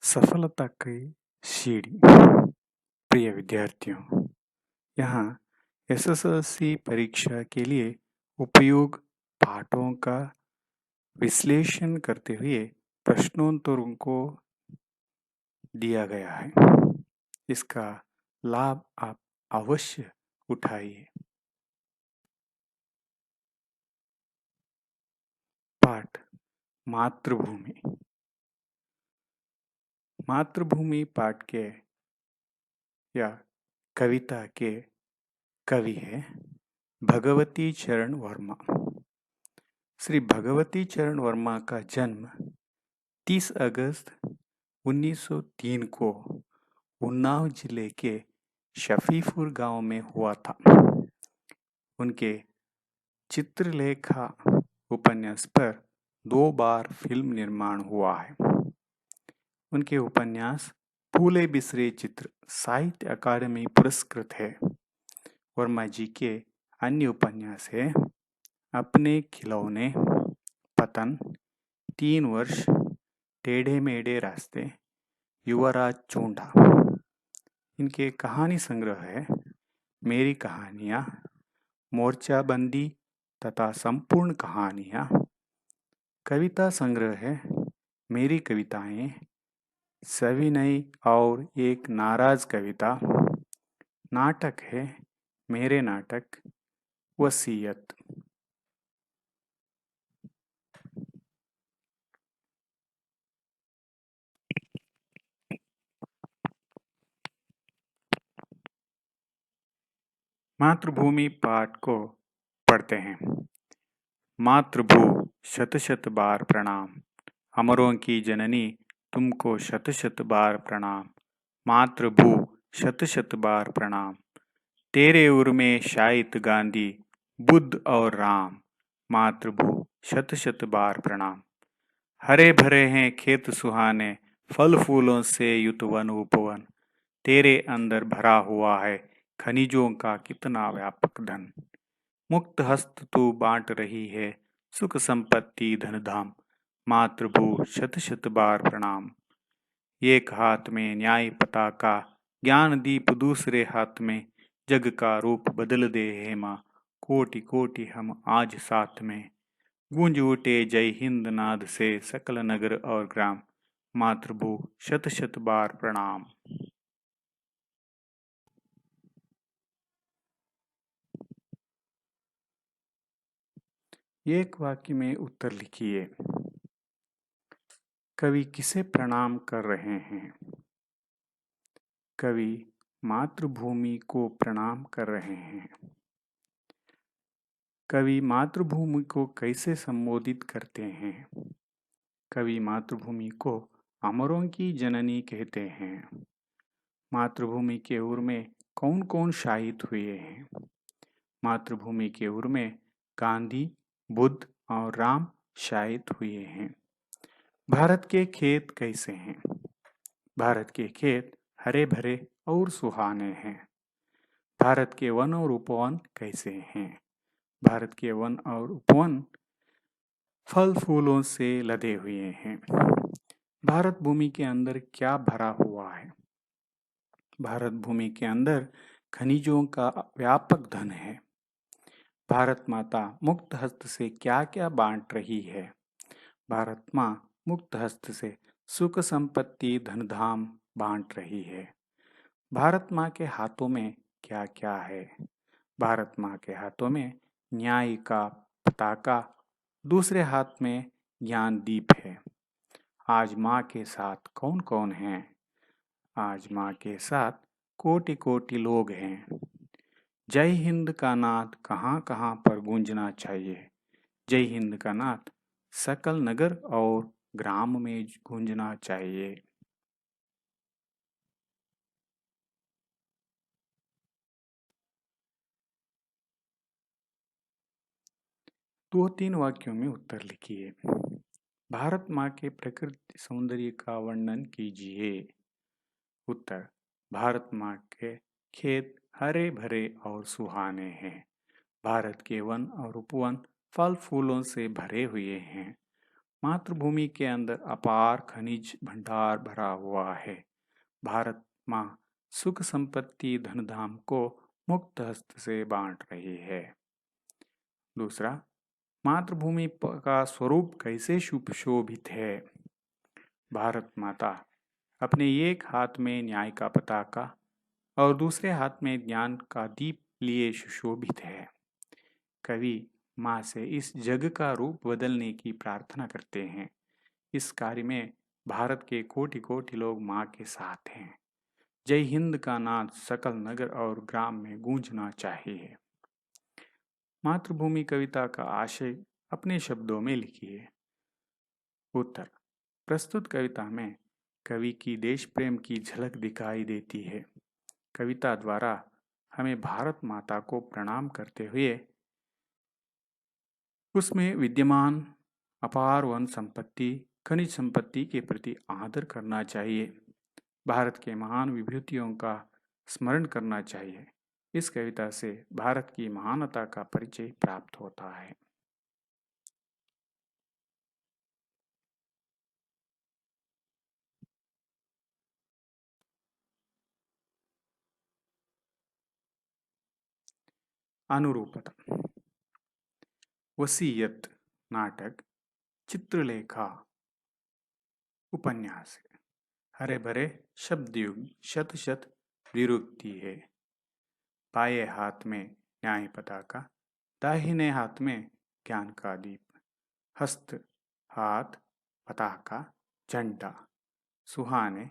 सफलता की सीढ़ी। प्रिय विद्यार्थियों, यहाँ एसएसएलसी परीक्षा के लिए उपयोग पाठों का विश्लेषण करते हुए प्रश्नोत्तरों को दिया गया है। इसका लाभ आप अवश्य उठाइए। पाठ मातृभूमि। मातृभूमि पाठ के या कविता के कवि है भगवती चरण वर्मा। श्री भगवती चरण वर्मा का जन्म 30 अगस्त 1903 को उन्नाव जिले के शफीपुर गांव में हुआ था। उनके चित्रलेखा उपन्यास पर 2 बार फिल्म निर्माण हुआ है। उनके उपन्यास फूले बिसरे चित्र साहित्य अकादमी पुरस्कृत है। वर्मा जी के अन्य उपन्यास है अपने खिलौने, पतन, 3 वर्ष, टेढ़े मेढ़े रास्ते, युवराज चूंडा। इनके कहानी संग्रह है मेरी कहानियाँ, मोर्चाबंदी तथा संपूर्ण कहानियाँ। कविता संग्रह है मेरी कविताएं, सविनय और एक नाराज कविता। नाटक है मेरे नाटक, वसीयत। मातृभूमि पाठ को पढ़ते हैं। मातृभू शत शत बार प्रणाम, अमरों की जननी तुमको शत शत बार प्रणाम। मातृभू शत शत बार प्रणाम, तेरे उर में शायद गांधी, बुद्ध और राम। मातृभू शत शत बार प्रणाम। हरे भरे हैं खेत सुहाने, फल फूलों से युत वन उपवन। तेरे अंदर भरा हुआ है खनिजों का कितना व्यापक धन। मुक्त हस्त तू बांट रही है सुख संपत्ति धन धाम। मातृभू शत शत बार प्रणाम। एक हाथ में न्याय पताका, ज्ञान दीप दूसरे हाथ में, जग का रूप बदल दे हे माँ। कोटि कोटि हम आज साथ में, गूंज उठे जय हिंद नाद से सकल नगर और ग्राम। मातृभू शत शत बार प्रणाम। एक वाक्य में उत्तर लिखिए। कवि किसे प्रणाम कर रहे हैं? कवि मातृभूमि को प्रणाम कर रहे हैं। कवि मातृभूमि को कैसे संबोधित करते हैं? कवि मातृभूमि को अमरों की जननी कहते हैं। मातृभूमि के उर में कौन कौन शहीद हुए हैं? मातृभूमि के उर में गांधी, बुद्ध और राम शहीद हुए हैं। भारत के खेत कैसे हैं? भारत के खेत हरे भरे और सुहाने हैं। भारत के वन और उपवन कैसे हैं? भारत के वन और उपवन फल फूलों से लदे हुए हैं। भारत भूमि के अंदर क्या भरा हुआ है? भारत भूमि के अंदर खनिजों का व्यापक धन है। भारत माता मुक्त हस्त से क्या क्या बांट रही है? भारत माँ मुक्त हस्त से सुख संपत्ति धन धाम बांट रही है। भारत माँ के हाथों में क्या क्या है? भारत माँ के हाथों में न्याय का पताका, दूसरे हाथ में ज्ञान दीप है। आज माँ के साथ कौन कौन है? आज माँ के साथ कोटि कोटि लोग हैं। जय हिंद का नाद कहाँ कहाँ पर गूंजना चाहिए? जय हिंद का नाद सकल नगर और ग्राम में गूंजना चाहिए। 2-3 वाक्यों में उत्तर लिखिए। भारत माँ के प्रकृति सौंदर्य का वर्णन कीजिए। उत्तर: भारत माँ के खेत हरे भरे और सुहाने हैं। भारत के वन और उपवन फल फूलों से भरे हुए हैं। मातृभूमि के अंदर अपार खनिज भंडार भरा हुआ है। भारत माँ सुख संपत्ति धन धाम को मुक्त हस्त से बांट रही है। दूसरा, मातृभूमि का स्वरूप कैसे सुशोभित है। भारत माता अपने एक हाथ में न्याय का पताका और दूसरे हाथ में ज्ञान का दीप लिए सुशोभित है। कवि माँ से इस जग का रूप बदलने की प्रार्थना करते हैं। इस कार्य में भारत के कोटि कोटि लोग माँ के साथ हैं। जय हिंद का नाद सकल नगर और ग्राम में गूंजना चाहिए। मातृभूमि कविता का आशय अपने शब्दों में लिखिए। उत्तर, प्रस्तुत कविता में कवि की देश प्रेम की झलक दिखाई देती है। कविता द्वारा हमें भारत माता को प्रणाम करते हुए उसमें विद्यमान अपार वन संपत्ति खनिज संपत्ति के प्रति आदर करना चाहिए। भारत के महान विभूतियों का स्मरण करना चाहिए। इस कविता से भारत की महानता का परिचय प्राप्त होता है। अनुरूपता। वसीयत नाटक, चित्रलेखा उपन्यास है। हरे भरे शब्दयुग शत शत विरुक्ति है। बाएं हाथ में न्याय पताका, दाहिने हाथ में ज्ञान का दीप। हस्त, हाथ, पताका, झंडा। सुहाने